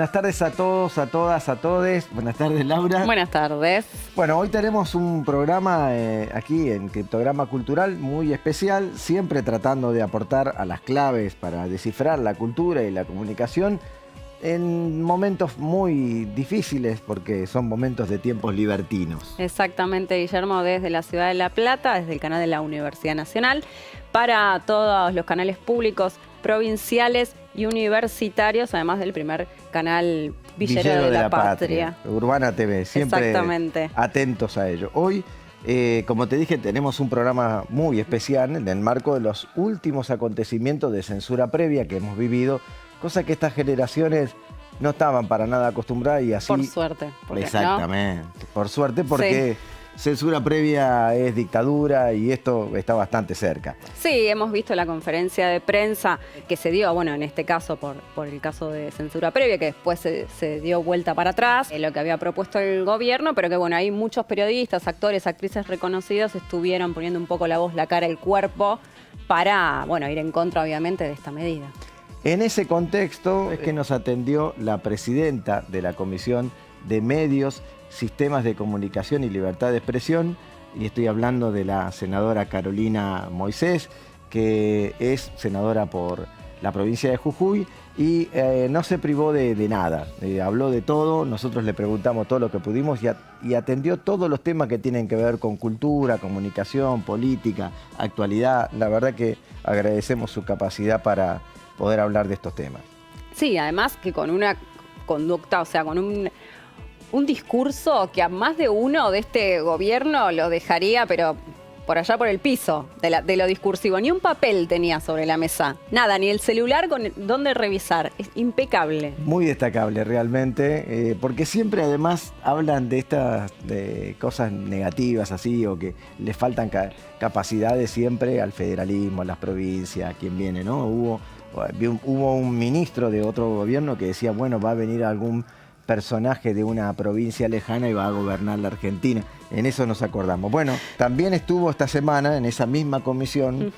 Buenas tardes a todos, a todas, a todes. Buenas tardes, Laura. Buenas tardes. Bueno, hoy tenemos un programa aquí en Criptograma Cultural muy especial, siempre tratando de aportar a las claves para descifrar la cultura y la comunicación en momentos muy difíciles, porque son momentos de tiempos libertinos. Exactamente, Guillermo, desde la ciudad de La Plata, desde el canal de la Universidad Nacional, para todos los canales públicos, provinciales y universitarios, además del primer canal Villero de la Patria. Urbana TV, siempre atentos a ello. Hoy, como te dije, tenemos un programa muy especial en el marco de los últimos acontecimientos de censura previa que hemos vivido, cosa que estas generaciones no estaban para nada acostumbradas y así... Por suerte. Exactamente, ¿no? Por suerte, porque... Sí. Censura previa es dictadura y esto está bastante cerca. Sí, hemos visto la conferencia de prensa que se dio, bueno, en este caso por el caso de censura previa, que después se dio vuelta para atrás, lo que había propuesto el gobierno, pero que bueno, hay muchos periodistas, actores, actrices reconocidos estuvieron poniendo un poco la voz, la cara, el cuerpo para, bueno, ir en contra obviamente de esta medida. En ese contexto es que nos atendió la presidenta de la Comisión de Medios, Sistemas de Comunicación y Libertad de Expresión, y estoy hablando de la senadora Carolina Moisés, que es senadora por la provincia de Jujuy y no se privó de nada, habló de todo, nosotros le preguntamos todo lo que pudimos y atendió todos los temas que tienen que ver con cultura, comunicación, política, actualidad. La verdad que agradecemos su capacidad para poder hablar de estos temas. Sí, además que con una conducta, o sea, con un discurso que a más de uno de este gobierno lo dejaría, pero por allá por el piso de lo discursivo. Ni un papel tenía sobre la mesa, nada, ni el celular con dónde revisar. Es impecable. Muy destacable realmente, porque siempre además hablan de estas cosas negativas así, o que les faltan capacidades siempre al federalismo, a las provincias, a quien viene, ¿no? Hubo un ministro de otro gobierno que decía, bueno, va a venir algún personaje de una provincia lejana y va a gobernar la Argentina. En eso nos acordamos. Bueno, también estuvo esta semana en esa misma comisión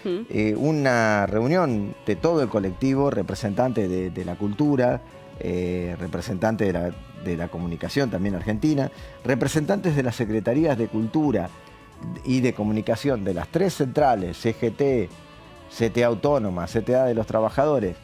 una reunión de todo el colectivo, representantes de la cultura, representantes de la comunicación también argentina, representantes de las secretarías de cultura y de comunicación de las tres centrales, CGT, CTA Autónoma, CTA de los Trabajadores,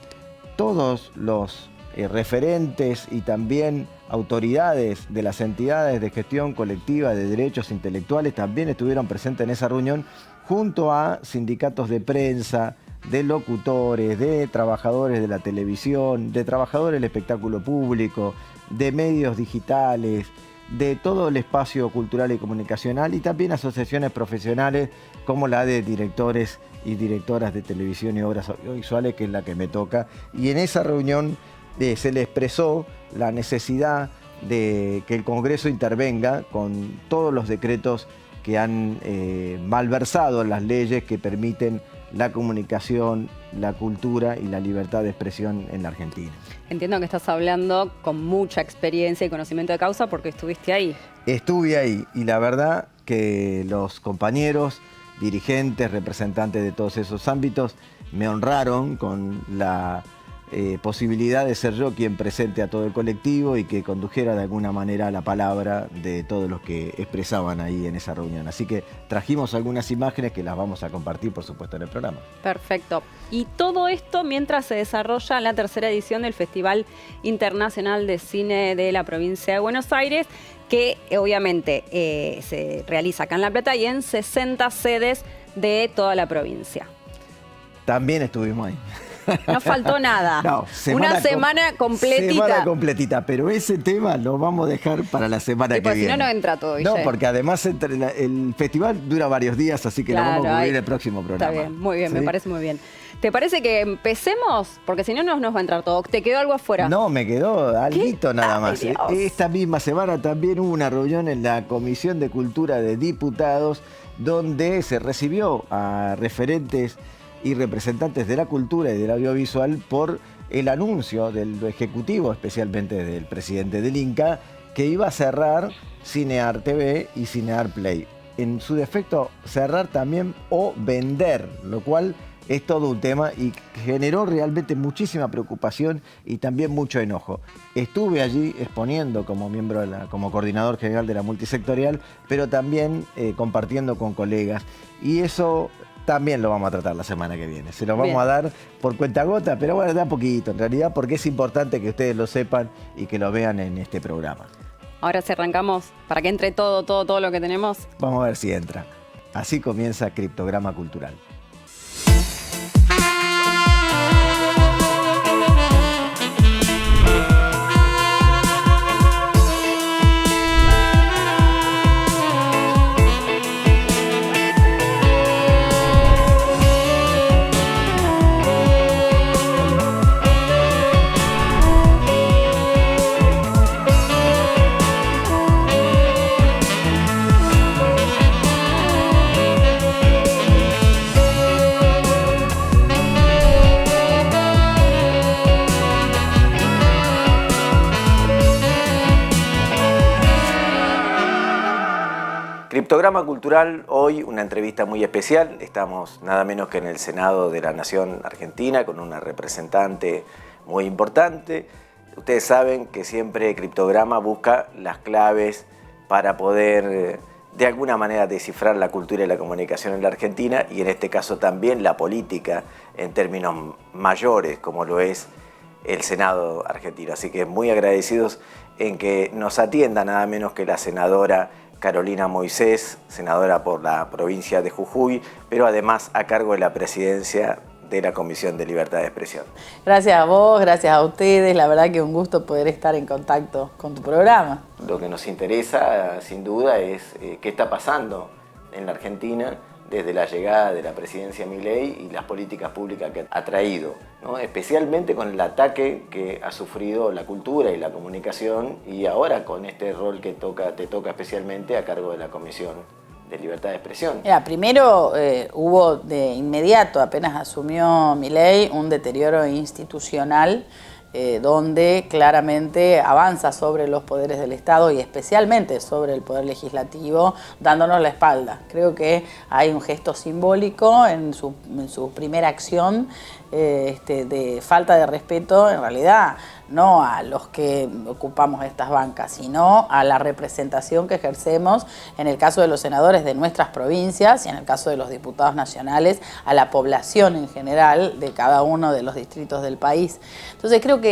todos los referentes y también autoridades de las entidades de gestión colectiva de derechos intelectuales también estuvieron presentes en esa reunión, junto a sindicatos de prensa, de locutores, de trabajadores de la televisión, de trabajadores del espectáculo público, de medios digitales, de todo el espacio cultural y comunicacional, y también asociaciones profesionales como la de directores y directoras de televisión y obras audiovisuales, que es la que me toca. Y en esa reunión se le expresó la necesidad de que el Congreso intervenga con todos los decretos que han malversado las leyes que permiten la comunicación, la cultura y la libertad de expresión en la Argentina. Entiendo que estás hablando con mucha experiencia y conocimiento de causa porque estuviste ahí. Estuve ahí y la verdad que los compañeros, dirigentes, representantes de todos esos ámbitos me honraron con la posibilidad de ser yo quien presente a todo el colectivo y que condujera de alguna manera la palabra de todos los que expresaban ahí en esa reunión. Así que trajimos algunas imágenes que las vamos a compartir, por supuesto, en el programa. Perfecto. Y todo esto mientras se desarrolla la tercera edición del Festival Internacional de Cine de la provincia de Buenos Aires, que obviamente se realiza acá en La Plata y en 60 sedes de toda la provincia. También estuvimos ahí. No faltó nada. No, una semana completita. Semana completita, pero ese tema lo vamos a dejar para la semana que viene. Si no, no entra todo, Guille. No, porque además el festival dura varios días, así que claro, lo vamos a cubrir el próximo programa. Está bien, muy bien, ¿sí? Me parece muy bien. ¿Te parece que empecemos? Porque si no, no nos va a entrar todo. ¿Te quedó algo afuera? No, me quedó alguito nada más. Dios. Esta misma semana también hubo una reunión en la Comisión de Cultura de Diputados, donde se recibió a referentes y representantes de la cultura y del audiovisual por el anuncio del Ejecutivo, especialmente del presidente del Inca, que iba a cerrar Cinear TV y Cinear Play. en su defecto cerrar también o vender, lo cual es todo un tema y generó realmente muchísima preocupación y también mucho enojo. Estuve allí exponiendo como miembro como coordinador general de la multisectorial, pero también compartiendo con colegas. Y eso también lo vamos a tratar la semana que viene. Se lo vamos a dar por cuentagota, pero bueno, da poquito en realidad, porque es importante que ustedes lo sepan y que lo vean en este programa. Ahora si arrancamos, para que entre todo lo que tenemos. Vamos a ver si entra. Así comienza Criptograma Cultural. Criptograma Cultural, hoy una entrevista muy especial. Estamos nada menos que en el Senado de la Nación Argentina con una representante muy importante. Ustedes saben que siempre Criptograma busca las claves para poder de alguna manera descifrar la cultura y la comunicación en la Argentina y en este caso también la política en términos mayores como lo es el Senado argentino. Así que muy agradecidos en que nos atienda nada menos que la senadora Carolina Moisés, senadora por la provincia de Jujuy, pero además a cargo de la presidencia de la Comisión de Libertad de Expresión. Gracias a vos, gracias a ustedes, la verdad que un gusto poder estar en contacto con tu programa. Lo que nos interesa, sin duda, es qué está pasando en la Argentina desde la llegada de la presidencia Milei y las políticas públicas que ha traído, ¿no? Especialmente con el ataque que ha sufrido la cultura y la comunicación y ahora con este rol que te toca especialmente a cargo de la Comisión de Libertad de Expresión. Mira, primero hubo de inmediato, apenas asumió Milei, un deterioro institucional donde claramente avanza sobre los poderes del Estado y especialmente sobre el Poder Legislativo, dándonos la espalda. Creo que hay un gesto simbólico en su primera acción de falta de respeto, en realidad, no a los que ocupamos estas bancas, sino a la representación que ejercemos, en el caso de los senadores de nuestras provincias y en el caso de los diputados nacionales, a la población en general de cada uno de los distritos del país. Entonces creo que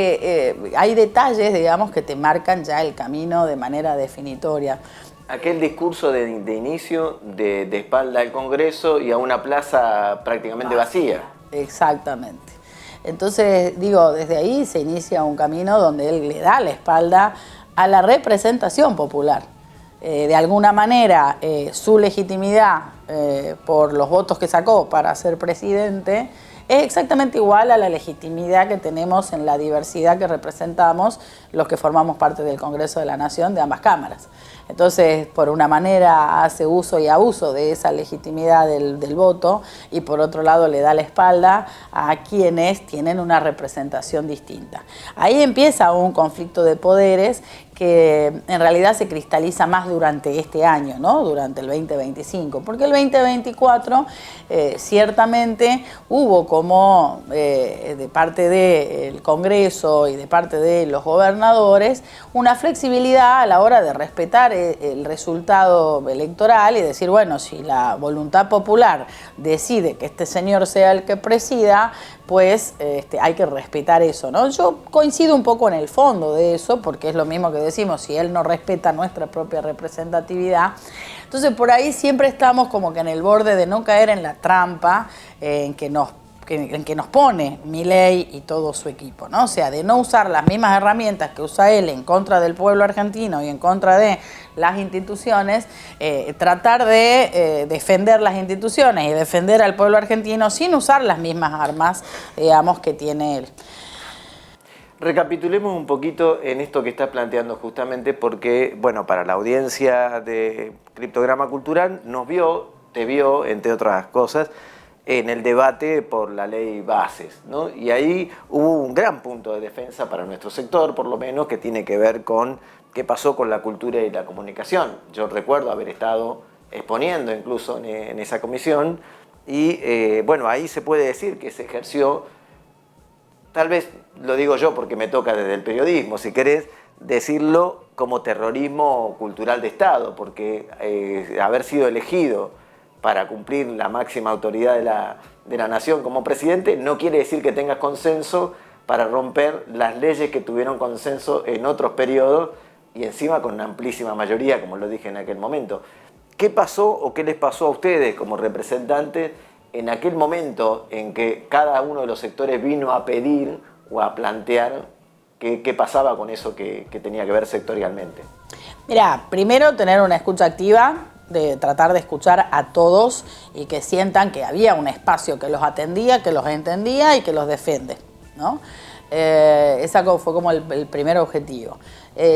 hay detalles, digamos, que te marcan ya el camino de manera definitoria. Aquel discurso de inicio de espalda al Congreso y a una plaza prácticamente vacía. Exactamente. Entonces, digo, desde ahí se inicia un camino donde él le da la espalda a la representación popular. De alguna manera, su legitimidad por los votos que sacó para ser presidente es exactamente igual a la legitimidad que tenemos en la diversidad que representamos los que formamos parte del Congreso de la Nación de ambas cámaras. Entonces, por una manera hace uso y abuso de esa legitimidad del voto y por otro lado le da la espalda a quienes tienen una representación distinta. Ahí empieza un conflicto de poderes que en realidad se cristaliza más durante este año, ¿no? Durante el 2025, porque el 2024 ciertamente hubo como de parte del Congreso y de parte de los gobernadores una flexibilidad a la hora de respetar el resultado electoral y decir, bueno, si la voluntad popular decide que este señor sea el que presida, pues hay que respetar eso, ¿no? Yo coincido un poco en el fondo de eso, porque es lo mismo que decimos, si él no respeta nuestra propia representatividad, entonces por ahí siempre estamos como que en el borde de no caer en la trampa en que nos pone Milei y todo su equipo, ¿no? O sea, de no usar las mismas herramientas que usa él en contra del pueblo argentino y en contra de las instituciones, tratar de defender las instituciones y defender al pueblo argentino sin usar las mismas armas, digamos, que tiene él. Recapitulemos un poquito en esto que estás planteando justamente porque, bueno, para la audiencia de Criptograma Cultural te vio, entre otras cosas, en el debate por la ley Bases, ¿no? Y ahí hubo un gran punto de defensa para nuestro sector, por lo menos, que tiene que ver con qué pasó con la cultura y la comunicación. Yo recuerdo haber estado exponiendo incluso en esa comisión, y bueno, ahí se puede decir que se ejerció, tal vez lo digo yo porque me toca desde el periodismo, si querés decirlo, como terrorismo cultural de Estado, porque haber sido elegido para cumplir la máxima autoridad de la nación como presidente no quiere decir que tengas consenso para romper las leyes que tuvieron consenso en otros periodos y encima con una amplísima mayoría, como lo dije en aquel momento. ¿Qué pasó o qué les pasó a ustedes como representantes en aquel momento en que cada uno de los sectores vino a pedir o a plantear qué pasaba con eso que tenía que ver sectorialmente? Mira, primero tener una escucha activa, de tratar de escuchar a todos y que sientan que había un espacio que los atendía, que los entendía y que los defiende, ¿no? Ese fue como el primer objetivo.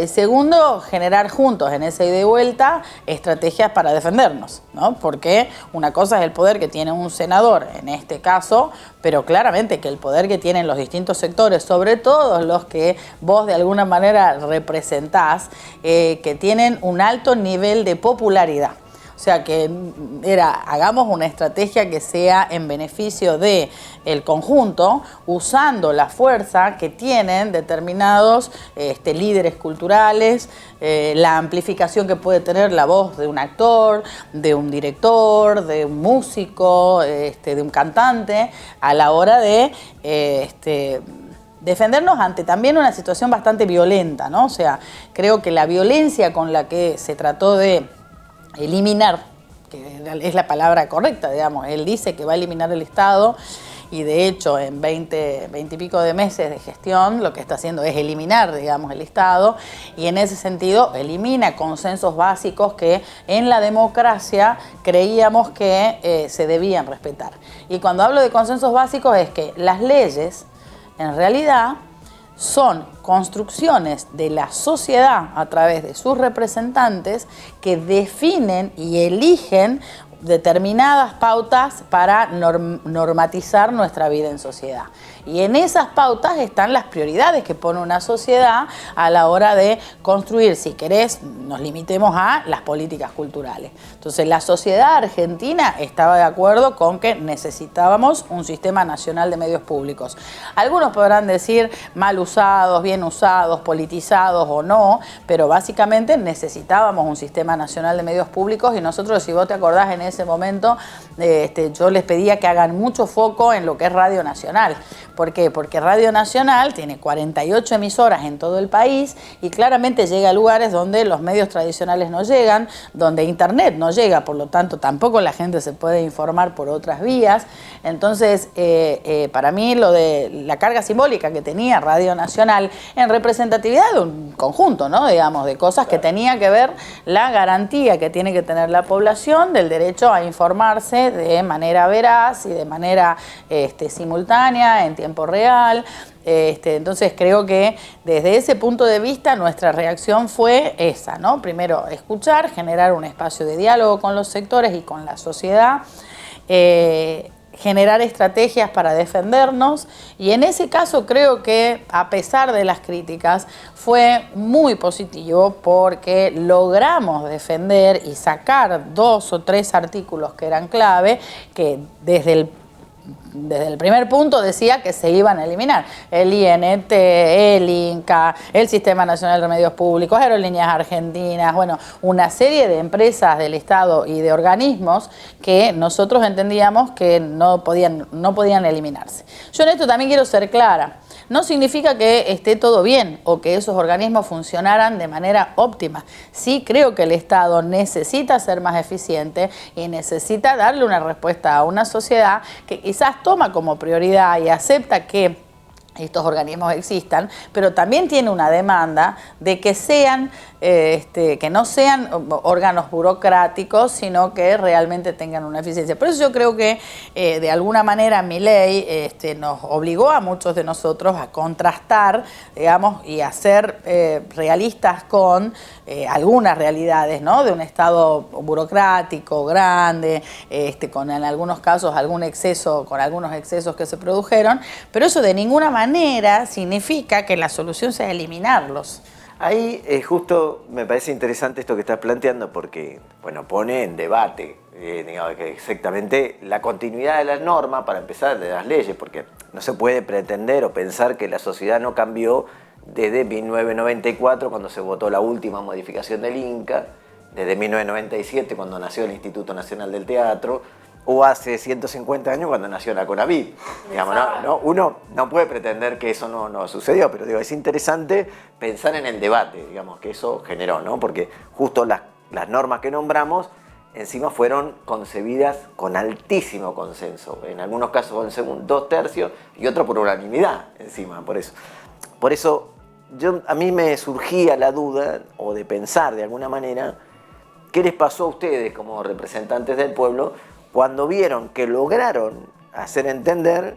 Segundo, generar juntos en esa ida y vuelta estrategias para defendernos, ¿no? Porque una cosa es el poder que tiene un senador en este caso, pero claramente que el poder que tienen los distintos sectores, sobre todo los que vos de alguna manera representás, que tienen un alto nivel de popularidad. O sea, que hagamos una estrategia que sea en beneficio del conjunto, usando la fuerza que tienen determinados líderes culturales, la amplificación que puede tener la voz de un actor, de un director, de un músico, de un cantante, a la hora de defendernos ante también una situación bastante violenta, ¿no? O sea, creo que la violencia con la que se trató de eliminar, que es la palabra correcta, digamos, él dice que va a eliminar el Estado y de hecho en 20 y pico de meses de gestión lo que está haciendo es eliminar, digamos, el Estado, y en ese sentido elimina consensos básicos que en la democracia creíamos que se debían respetar. Y cuando hablo de consensos básicos es que las leyes en realidad son construcciones de la sociedad a través de sus representantes que definen y eligen determinadas pautas para normatizar nuestra vida en sociedad. Y en esas pautas están las prioridades que pone una sociedad a la hora de construir, si querés, nos limitemos a las políticas culturales. Entonces, la sociedad argentina estaba de acuerdo con que necesitábamos un sistema nacional de medios públicos. Algunos podrán decir mal usados, bien usados, politizados o no, pero básicamente necesitábamos un sistema nacional de medios públicos y nosotros, si vos te acordás, en ese momento yo les pedía que hagan mucho foco en lo que es Radio Nacional. ¿Por qué? Porque Radio Nacional tiene 48 emisoras en todo el país y claramente llega a lugares donde los medios tradicionales no llegan, donde Internet no llega, por lo tanto tampoco la gente se puede informar por otras vías. Entonces, para mí lo de la carga simbólica que tenía Radio Nacional en representatividad de un conjunto, ¿no? Digamos, de cosas que tenía que ver la garantía que tiene que tener la población del derecho a informarse de manera veraz y de manera simultánea, en tiempo real. Entonces creo que desde ese punto de vista nuestra reacción fue esa, ¿no? Primero, escuchar, generar un espacio de diálogo con los sectores y con la sociedad, generar estrategias para defendernos, y en ese caso creo que, a pesar de las críticas, fue muy positivo porque logramos defender y sacar 2 o 3 artículos que eran clave, que desde el primer punto decía que se iban a eliminar: el INT, el INCA, el Sistema Nacional de Medios Públicos, Aerolíneas Argentinas, bueno, una serie de empresas del Estado y de organismos que nosotros entendíamos que no podían eliminarse. Yo en esto también quiero ser clara. No significa que esté todo bien o que esos organismos funcionaran de manera óptima. Sí creo que el Estado necesita ser más eficiente y necesita darle una respuesta a una sociedad que quizás toma como prioridad y acepta que estos organismos existan, pero también tiene una demanda de que sean, que no sean órganos burocráticos, sino que realmente tengan una eficiencia. Por eso yo creo que de alguna manera mi ley nos obligó a muchos de nosotros a contrastar, digamos, y a ser realistas con algunas realidades, ¿no? De un Estado burocrático, grande, con en algunos casos algún exceso, con algunos excesos que se produjeron, pero eso de ninguna manera significa que la solución sea eliminarlos. Ahí justo me parece interesante esto que estás planteando porque, bueno, pone en debate, digamos, que exactamente la continuidad de las normas, para empezar, de las leyes, porque no se puede pretender o pensar que la sociedad no cambió desde 1994, cuando se votó la última modificación del Inca, desde 1997, cuando nació el Instituto Nacional del Teatro, o hace 150 años cuando nació la CONAVIP. Digamos, uno no puede pretender que eso no sucedió, pero digo, es interesante pensar en el debate, digamos, que eso generó, ¿no? Porque justo las normas que nombramos encima fueron concebidas con altísimo consenso, en algunos casos con 2/3 y otros por unanimidad encima, por eso. Por eso a mí me surgía la duda, o de pensar de alguna manera, ¿qué les pasó a ustedes como representantes del pueblo cuando vieron que lograron hacer entender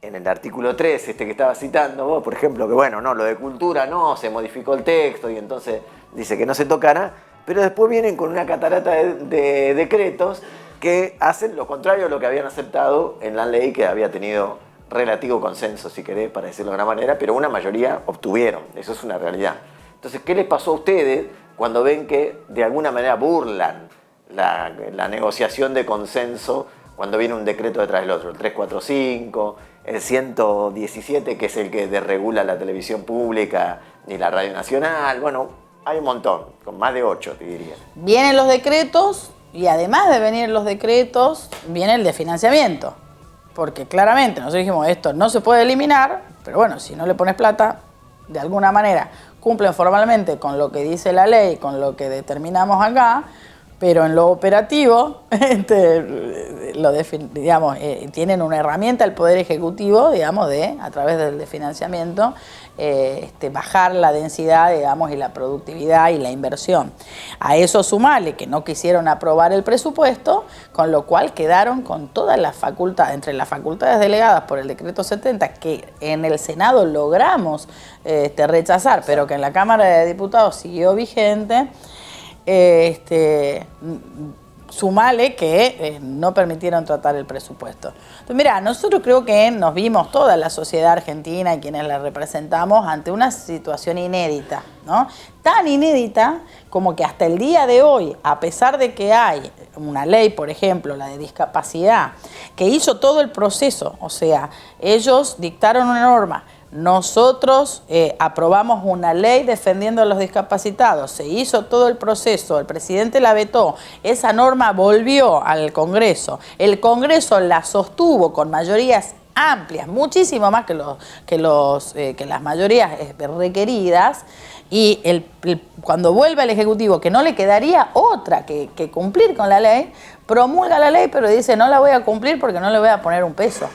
en el artículo 3, que estaba citando vos, por ejemplo, que bueno, no, lo de cultura no, se modificó el texto y entonces dice que no se tocara, pero después vienen con una catarata de decretos que hacen lo contrario a lo que habían aceptado en la ley, que había tenido relativo consenso, si querés, para decirlo de alguna manera, pero una mayoría obtuvieron, eso es una realidad. Entonces, ¿qué les pasó a ustedes cuando ven que de alguna manera burlan la negociación de consenso cuando viene un decreto detrás del otro? El 345, el 117, que es el que desregula la televisión pública y la radio nacional. Bueno, hay un montón, con más de 8, te diría. Vienen los decretos y además de venir los decretos, viene el de financiamiento. Porque claramente nosotros dijimos, esto no se puede eliminar, pero bueno, si no le pones plata, de alguna manera cumplen formalmente con lo que dice la ley, con lo que determinamos acá, pero en lo operativo, digamos, tienen una herramienta el Poder Ejecutivo, digamos, a través del financiamiento, bajar la densidad, digamos, y la productividad y la inversión. A eso sumale que no quisieron aprobar el presupuesto, con lo cual quedaron con todas las facultades, entre las facultades delegadas por el decreto 70, que en el Senado logramos rechazar, pero que en la Cámara de Diputados siguió vigente. Sumale que no permitieron tratar el presupuesto. Entonces, mira, nosotros creo que nos vimos toda la sociedad argentina y quienes la representamos ante una situación inédita, ¿no? Tan inédita como que hasta el día de hoy, a pesar de que hay una ley, por ejemplo, la de discapacidad, que hizo todo el proceso, o sea, ellos dictaron una norma, nosotros aprobamos una ley defendiendo a los discapacitados, se hizo todo el proceso, el presidente la vetó, esa norma volvió al Congreso, el Congreso la sostuvo con mayorías amplias, muchísimo más que las mayorías requeridas, y cuando vuelve al Ejecutivo, que no le quedaría otra que cumplir con la ley, promulga la ley, pero dice no la voy a cumplir porque no le voy a poner un peso.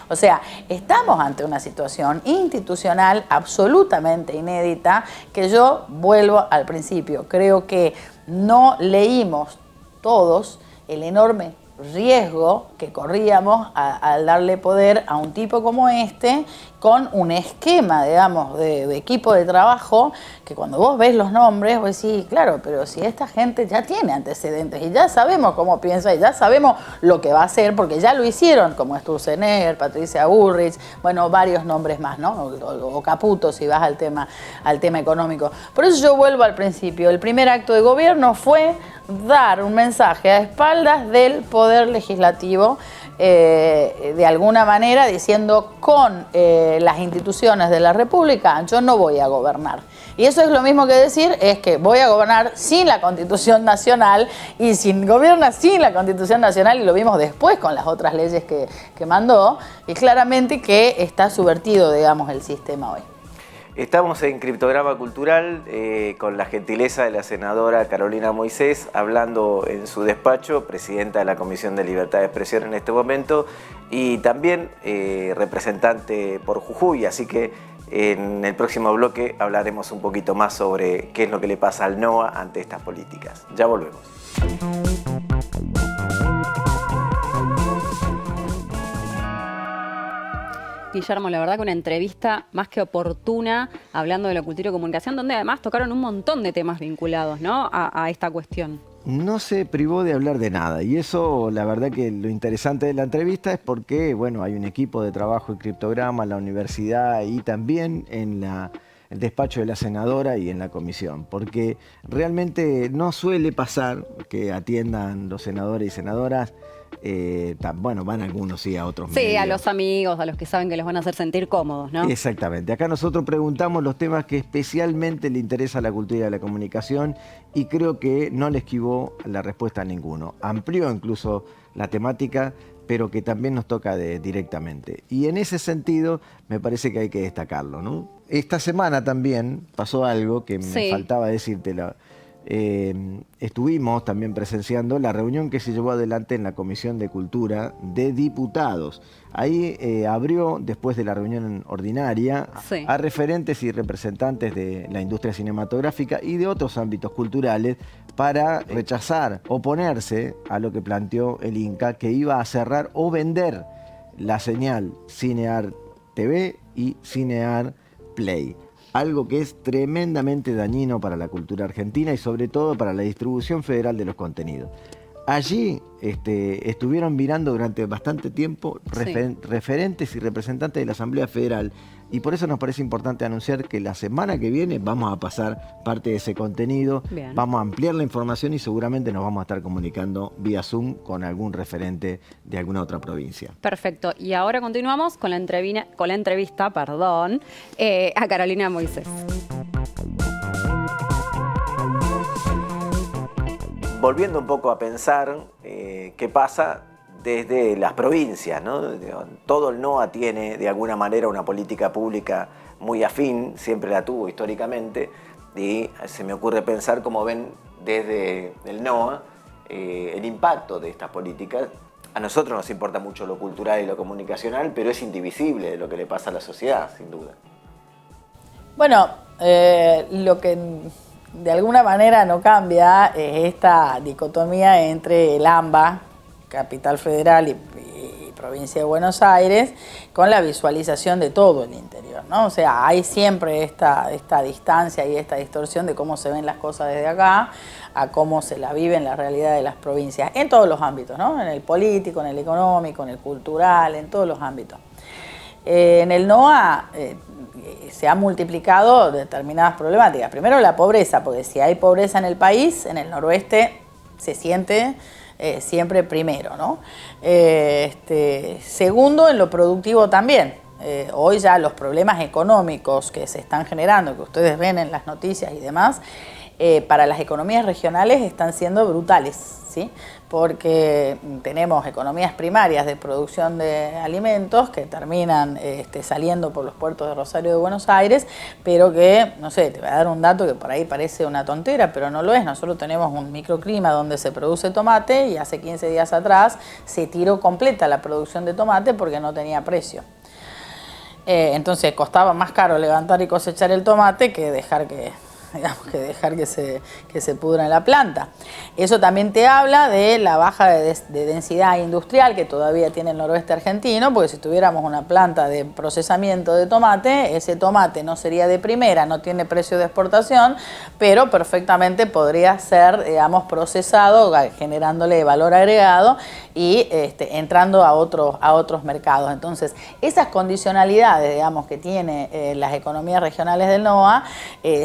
O sea, estamos ante una situación institucional absolutamente inédita, que yo vuelvo al principio. Creo que no leímos todos el enorme riesgo que corríamos al darle poder a un tipo como este, con un esquema, digamos, de equipo de trabajo, que cuando vos ves los nombres, vos decís, claro, pero si esta gente ya tiene antecedentes y ya sabemos cómo piensa y ya sabemos lo que va a hacer, porque ya lo hicieron, como Sturzenegger, Patricia Bullrich, bueno, varios nombres más, ¿no? O Caputo, si vas al tema económico. Por eso yo vuelvo al principio. El primer acto de gobierno fue dar un mensaje a espaldas del Poder Legislativo, de alguna manera diciendo con las instituciones de la República yo no voy a gobernar. Y eso es lo mismo que decir, es que voy a gobernar sin la Constitución Nacional, y sin gobierna sin la Constitución Nacional, y lo vimos después con las otras leyes que mandó, y claramente que está subvertido, digamos, el sistema hoy. Estamos en Criptograma Cultural con la gentileza de la senadora Carolina Moisés, hablando en su despacho, presidenta de la Comisión de Libertad de Expresión en este momento, y también representante por Jujuy, así que en el próximo bloque hablaremos un poquito más sobre qué es lo que le pasa al NOA ante estas políticas. Ya volvemos. Guillermo, la verdad que una entrevista más que oportuna, hablando de la cultura y comunicación, donde además tocaron un montón de temas vinculados, ¿no?, a esta cuestión. No se privó de hablar de nada, y eso, la verdad que lo interesante de la entrevista es porque, bueno, hay un equipo de trabajo en Criptograma, la universidad y también en el despacho de la senadora y en la comisión, porque realmente no suele pasar que atiendan los senadores y senadoras. Bueno, van algunos sí a otros medios. Sí, a los amigos, a los que saben que los van a hacer sentir cómodos, ¿no? Exactamente. Acá nosotros preguntamos los temas que especialmente le interesa a la cultura y a la comunicación y creo que no le esquivó la respuesta a ninguno. Amplió incluso la temática, pero que también nos toca directamente. Y en ese sentido me parece que hay que destacarlo, ¿no? Esta semana también pasó algo que me faltaba decírtelo. Estuvimos también presenciando la reunión que se llevó adelante en la Comisión de Cultura de Diputados. Ahí abrió, después de la reunión ordinaria, a referentes y representantes de la industria cinematográfica y de otros ámbitos culturales para rechazar, oponerse a lo que planteó el Inca, que iba a cerrar o vender la señal Cinear TV y Cinear Play. Algo que es tremendamente dañino para la cultura argentina y sobre todo para la distribución federal de los contenidos. Allí estuvieron mirando durante bastante tiempo referentes y representantes de la Asamblea Federal y por eso nos parece importante anunciar que la semana que viene vamos a pasar parte de ese contenido, vamos a ampliar la información y seguramente nos vamos a estar comunicando vía Zoom con algún referente de alguna otra provincia. Perfecto. Y ahora continuamos con la entrevista a Carolina Moisés. Volviendo un poco a pensar qué pasa desde las provincias, ¿no? Todo el NOA tiene de alguna manera una política pública muy afín, siempre la tuvo históricamente, y se me ocurre pensar cómo ven desde el NOA el impacto de estas políticas. A nosotros nos importa mucho lo cultural y lo comunicacional, pero es indivisible de lo que le pasa a la sociedad, sin duda. Bueno, lo que de alguna manera no cambia es esta dicotomía entre el AMBA, Capital Federal y Provincia de Buenos Aires, con la visualización de todo el interior, ¿no? O sea, hay siempre esta distancia y esta distorsión de cómo se ven las cosas desde acá a cómo se la vive en la realidad de las provincias, en todos los ámbitos, ¿no? En el político, en el económico, en el cultural, en todos los ámbitos. En el NOA se han multiplicado determinadas problemáticas. Primero la pobreza, porque si hay pobreza en el país, en el noroeste se siente siempre primero, ¿no? Segundo, en lo productivo también. Hoy ya los problemas económicos que se están generando, que ustedes ven en las noticias y demás, para las economías regionales están siendo brutales, ¿sí? Porque tenemos economías primarias de producción de alimentos que terminan saliendo por los puertos de Rosario de Buenos Aires, pero que, no sé, te voy a dar un dato que por ahí parece una tontera, pero no lo es. Nosotros tenemos un microclima donde se produce tomate y hace 15 días atrás se tiró completa la producción de tomate porque no tenía precio. Entonces costaba más caro levantar y cosechar el tomate que dejar que se pudra en la planta. Eso también te habla de la baja de densidad industrial que todavía tiene el noroeste argentino, porque si tuviéramos una planta de procesamiento de tomate, ese tomate no sería de primera, no tiene precio de exportación, pero perfectamente podría ser, digamos, procesado, generándole valor agregado y entrando a otros mercados. Entonces, esas condicionalidades, digamos, que tiene las economías regionales del NOA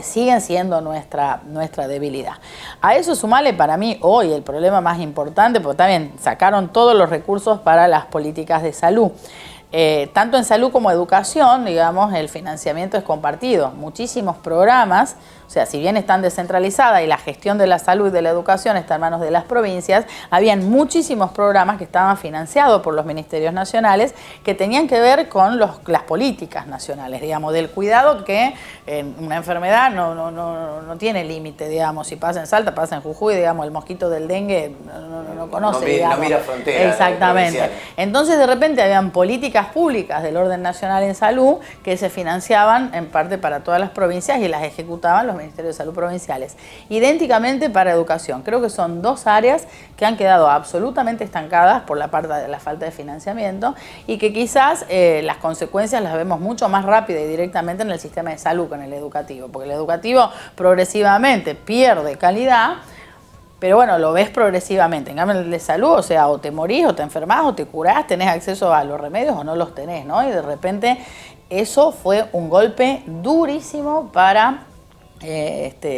siguen siendo nuestra debilidad. A eso sumale para mí hoy el problema más importante, porque también sacaron todos los recursos para las políticas de salud. Tanto en salud como educación, digamos, el financiamiento es compartido. Muchísimos programas, o sea, si bien están descentralizadas y la gestión de la salud y de la educación está en manos de las provincias, habían muchísimos programas que estaban financiados por los ministerios nacionales que tenían que ver con las políticas nacionales, digamos, del cuidado que una enfermedad no tiene límite, digamos, si pasa en Salta, pasa en Jujuy, digamos, el mosquito del dengue no conoce, digamos. No mira frontera. Exactamente. Entonces, de repente, habían políticas públicas del orden nacional en salud que se financiaban en parte para todas las provincias y las ejecutaban los ministerios de salud provinciales. Idénticamente para educación. Creo que son dos áreas que han quedado absolutamente estancadas por la parte de la falta de financiamiento y que quizás las consecuencias las vemos mucho más rápida y directamente en el sistema de salud que en el educativo, porque el educativo progresivamente pierde calidad. Pero bueno, lo ves progresivamente. En cambio, el de salud, o sea, o te morís, o te enfermás, o te curás, tenés acceso a los remedios o no los tenés, ¿no? Y de repente Eso fue un golpe durísimo para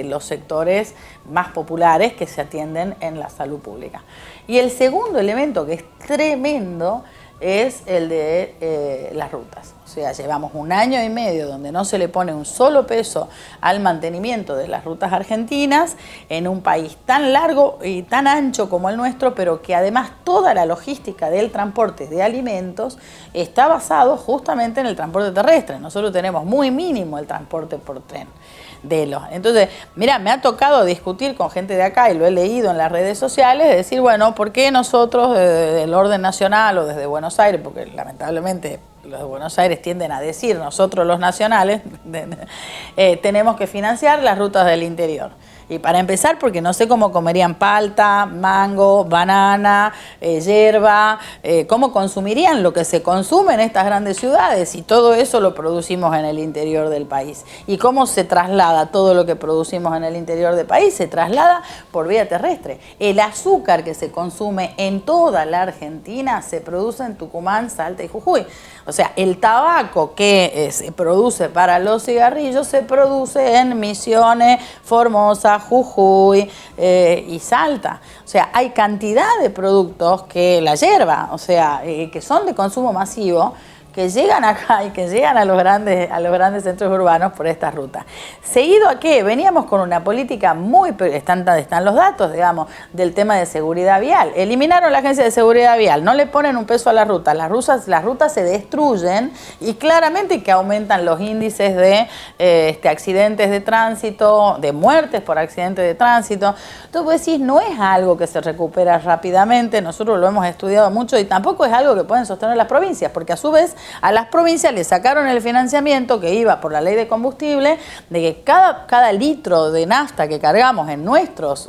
los sectores más populares que se atienden en la salud pública. Y el segundo elemento que es tremendo es el de las rutas. O sea, llevamos 1 año y medio donde no se le pone un solo peso al mantenimiento de las rutas argentinas en un país tan largo y tan ancho como el nuestro, pero que además toda la logística del transporte de alimentos está basado justamente en el transporte terrestre. Nosotros tenemos muy mínimo el transporte por tren. Entonces, mira, me ha tocado discutir con gente de acá y lo he leído en las redes sociales, decir, bueno, ¿por qué nosotros desde el orden nacional o desde Buenos Aires, porque lamentablemente los de Buenos Aires tienden a decir, nosotros los nacionales, tenemos que financiar las rutas del interior? Y para empezar, porque no sé cómo comerían palta, mango, banana, hierba, cómo consumirían lo que se consume en estas grandes ciudades, y todo eso lo producimos en el interior del país. ¿Y cómo se traslada todo lo que producimos en el interior del país? Se traslada por vía terrestre. El azúcar que se consume en toda la Argentina se produce en Tucumán, Salta y Jujuy. O sea, el tabaco que se produce para los cigarrillos se produce en Misiones, Formosa, Jujuy y Salta. O sea, hay cantidad de productos que la hierba, o sea, que son de consumo masivo, que llegan acá y que llegan a los grandes centros urbanos por esta ruta. ¿Seguido a qué? Veníamos con una política están los datos, digamos, del tema de seguridad vial. Eliminaron la Agencia de Seguridad Vial, no le ponen un peso a la ruta, las rutas se destruyen y claramente que aumentan los índices de accidentes de tránsito, de muertes por accidentes de tránsito. Entonces vos decís, no es algo que se recupera rápidamente, nosotros lo hemos estudiado mucho y tampoco es algo que pueden sostener las provincias, porque a su vez a las provincias le sacaron el financiamiento que iba por la ley de combustible, de que cada litro de nafta que cargamos en nuestros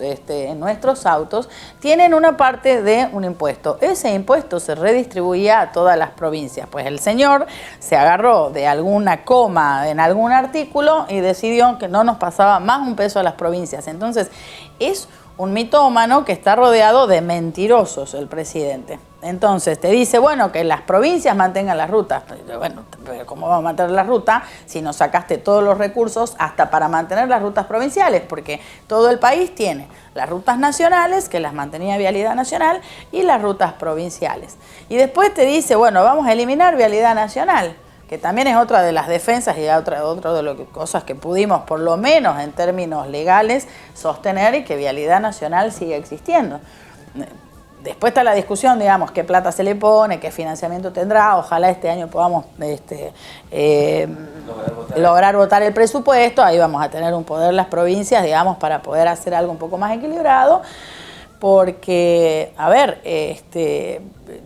autos tienen una parte de un impuesto. Ese impuesto se redistribuía a todas las provincias. Pues el señor se agarró de alguna coma en algún artículo y decidió que no nos pasaba más un peso a las provincias. Entonces, es un mitómano que está rodeado de mentirosos el presidente. Entonces te dice, bueno, que las provincias mantengan las rutas. Bueno, pero ¿cómo vamos a mantener la ruta si nos sacaste todos los recursos hasta para mantener las rutas provinciales? Porque todo el país tiene las rutas nacionales, que las mantenía Vialidad Nacional, y las rutas provinciales. Y después te dice, bueno, vamos a eliminar Vialidad Nacional, que también es otra de las defensas y otra de las cosas que pudimos, por lo menos en términos legales, sostener, y que Vialidad Nacional sigue existiendo. Después está la discusión, digamos, qué plata se le pone, qué financiamiento tendrá. Ojalá este año podamos lograr votar el presupuesto. Ahí vamos a tener un poder las provincias, digamos, para poder hacer algo un poco más equilibrado. Porque, a ver,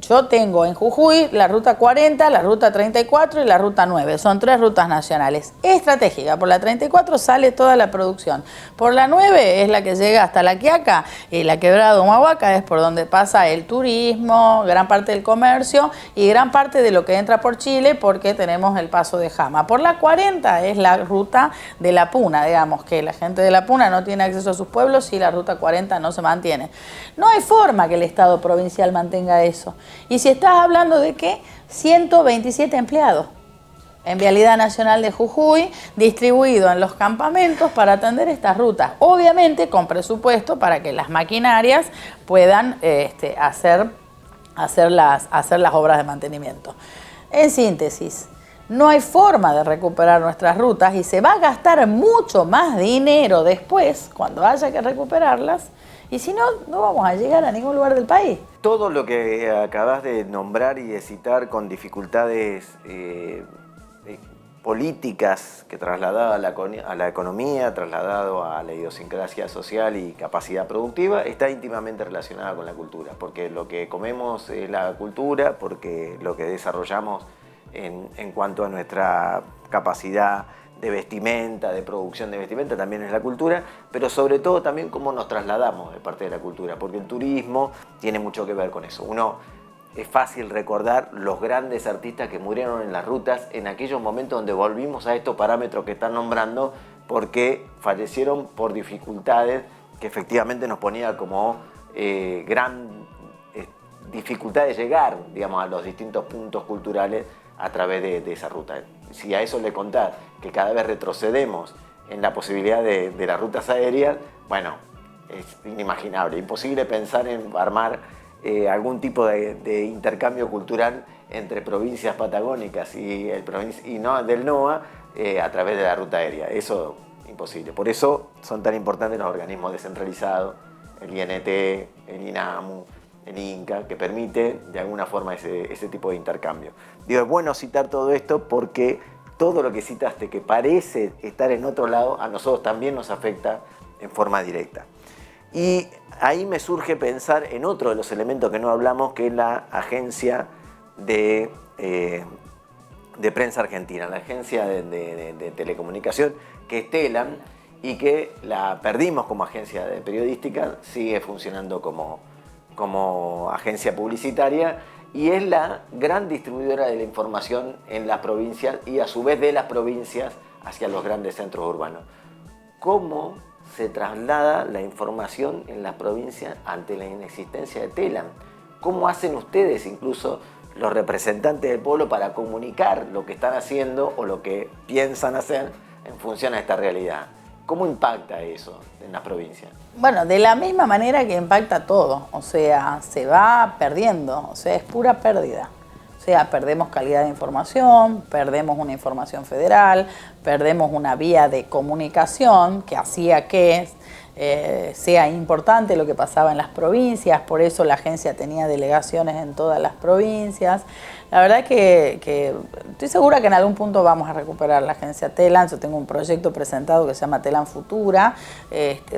yo tengo en Jujuy la ruta 40, la ruta 34 y la ruta 9. Son 3 rutas nacionales estratégicas. Por la 34 sale toda la producción. Por la 9 es la que llega hasta La Quiaca, y la Quebrada de Humahuaca es por donde pasa el turismo, gran parte del comercio y gran parte de lo que entra por Chile, porque tenemos el paso de Jama. Por la 40 es la ruta de la Puna, digamos, que la gente de la Puna no tiene acceso a sus pueblos y la ruta 40 no se mantiene. No hay forma que el Estado provincial mantenga eso. Y si estás hablando de que 127 empleados en Vialidad Nacional de Jujuy, distribuidos en los campamentos para atender estas rutas, obviamente con presupuesto para que las maquinarias puedan hacer las obras de mantenimiento. En síntesis, no hay forma de recuperar nuestras rutas y se va a gastar mucho más dinero después, cuando haya que recuperarlas, y si no, no vamos a llegar a ningún lugar del país. Todo lo que acabas de nombrar y de citar con dificultades políticas que trasladado a la economía, trasladado a la idiosincrasia social y capacidad productiva, está íntimamente relacionada con la cultura, porque lo que comemos es la cultura, porque lo que desarrollamos en cuanto a nuestra capacidad de vestimenta, de producción de vestimenta, también es la cultura, pero sobre todo también cómo nos trasladamos de parte de la cultura, porque el turismo tiene mucho que ver con eso. Es fácil recordar los grandes artistas que murieron en las rutas en aquellos momentos donde volvimos a estos parámetros que están nombrando, porque fallecieron por dificultades que efectivamente nos ponía como gran dificultad de llegar, digamos, a los distintos puntos culturales a través de esa ruta. Si a eso le contás que cada vez retrocedemos en la posibilidad de las rutas aéreas, bueno, es inimaginable, imposible pensar en armar algún tipo de intercambio cultural entre provincias patagónicas y no, del NOA a través de la ruta aérea. Eso imposible. Por eso son tan importantes los organismos descentralizados, el INT, el INAMU, el INCA, que permite de alguna forma ese tipo de intercambio. Digo, es bueno citar todo esto porque todo lo que citaste que parece estar en otro lado, a nosotros también nos afecta en forma directa. Y ahí me surge pensar en otro de los elementos que no hablamos, que es la agencia de prensa argentina, la agencia de telecomunicación, que es TELAM, y que la perdimos como agencia periodística, sigue funcionando como agencia publicitaria, y es la gran distribuidora de la información en las provincias y a su vez de las provincias hacia los grandes centros urbanos. ¿Cómo se traslada la información en las provincias ante la inexistencia de TELAM? ¿Cómo hacen ustedes, incluso los representantes del pueblo, para comunicar lo que están haciendo o lo que piensan hacer en función a esta realidad? ¿Cómo impacta eso en las provincias? Bueno, de la misma manera que impacta todo, o sea, se va perdiendo, o sea, es pura pérdida. O sea, perdemos calidad de información, perdemos una información federal, perdemos una vía de comunicación que hacía que sea importante lo que pasaba en las provincias, por eso la agencia tenía delegaciones en todas las provincias. La verdad que estoy segura que en algún punto vamos a recuperar la agencia TELAM. Yo tengo un proyecto presentado que se llama TELAM Futura,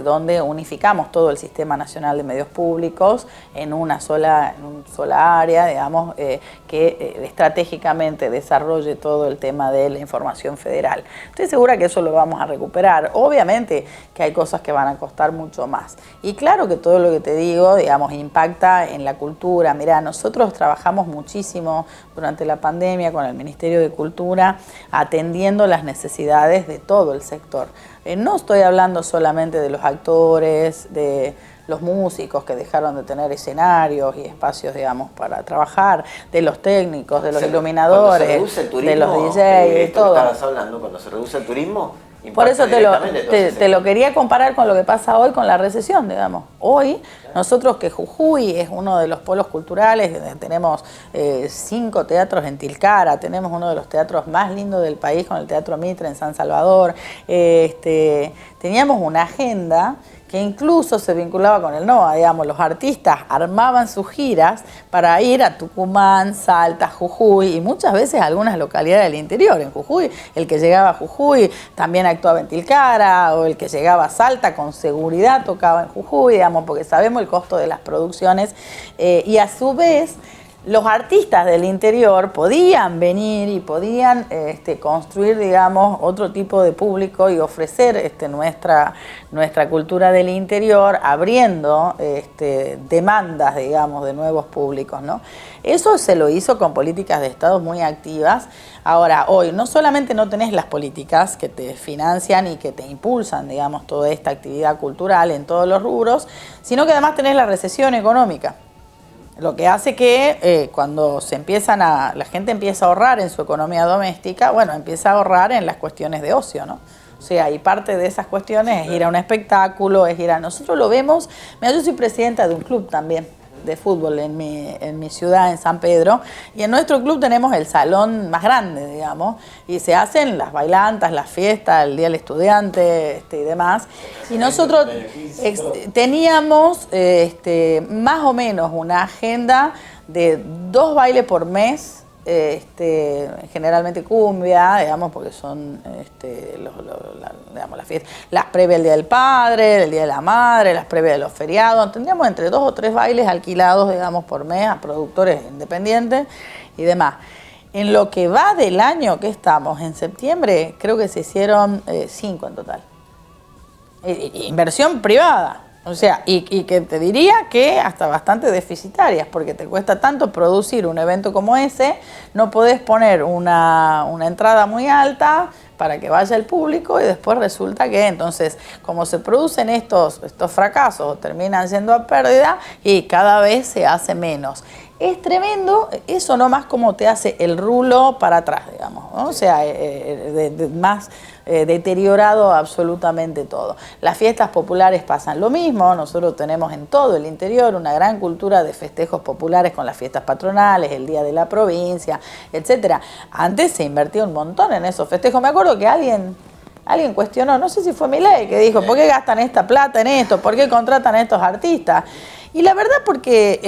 donde unificamos todo el Sistema Nacional de Medios Públicos en una sola área, digamos, que estratégicamente desarrolle todo el tema de la información federal. Estoy segura que eso lo vamos a recuperar. Obviamente que hay cosas que van a costar mucho más. Y claro que todo lo que te digo, digamos, impacta en la cultura. Mirá, nosotros trabajamos muchísimo durante la pandemia con el Ministerio de Cultura, atendiendo las necesidades de todo el sector. No estoy hablando solamente de los actores, de los músicos que dejaron de tener escenarios y espacios, digamos, para trabajar, de los técnicos, de los iluminadores, de los DJs, todo. Estabas hablando, cuando se reduce el turismo, por eso te lo quería comparar con lo que pasa hoy con la recesión, digamos. Hoy, nosotros que Jujuy es uno de los polos culturales, tenemos 5 teatros en Tilcara, tenemos uno de los teatros más lindos del país con el Teatro Mitre en San Salvador. Teníamos una agenda que incluso se vinculaba con el NOA, digamos, los artistas armaban sus giras para ir a Tucumán, Salta, Jujuy y muchas veces a algunas localidades del interior. En Jujuy, el que llegaba a Jujuy también actuaba en Tilcara, o el que llegaba a Salta con seguridad tocaba en Jujuy, digamos, porque sabemos el costo de las producciones y a su vez los artistas del interior podían venir y podían construir, digamos, otro tipo de público y ofrecer nuestra cultura del interior, abriendo demandas, digamos, de nuevos públicos, ¿no? Eso se lo hizo con políticas de Estado muy activas. Ahora, hoy no solamente no tenés las políticas que te financian y que te impulsan, digamos, toda esta actividad cultural en todos los rubros, sino que además tenés la recesión económica. Lo que hace que cuando la gente empieza a ahorrar en su economía doméstica, bueno, empieza a ahorrar en las cuestiones de ocio, ¿no? O sea, y parte de esas cuestiones es ir a un espectáculo, nosotros lo vemos. Mira, yo soy presidenta de un club también de fútbol en mi ciudad, en San Pedro, y en nuestro club tenemos el salón más grande, digamos, y se hacen las bailantas, las fiestas, el Día del Estudiante y demás. Y nosotros teníamos más o menos una agenda de 2 bailes por mes, generalmente cumbia, digamos, porque son digamos, las fiestas, las previas del Día del Padre, del Día de la Madre, las previas de los feriados. Tendríamos entre 2 o 3 bailes alquilados, digamos, por mes a productores independientes y demás. En lo que va del año que estamos, en septiembre, creo que se hicieron 5 en total. Inversión privada. O sea, y que te diría que hasta bastante deficitarias, porque te cuesta tanto producir un evento como ese, no podés poner una entrada muy alta para que vaya el público y después resulta que entonces, como se producen estos fracasos, terminan siendo a pérdida y cada vez se hace menos. es tremendo, eso nomás como te hace el rulo para atrás, digamos, ¿no? O sea, más deteriorado absolutamente todo. Las fiestas populares pasan lo mismo, nosotros tenemos en todo el interior una gran cultura de festejos populares con las fiestas patronales, el Día de la Provincia, etcétera. Antes se invertía un montón en esos festejos. Me acuerdo que alguien cuestionó, no sé si fue Milei, que dijo, ¿por qué gastan esta plata en esto? ¿Por qué contratan a estos artistas? Y la verdad porque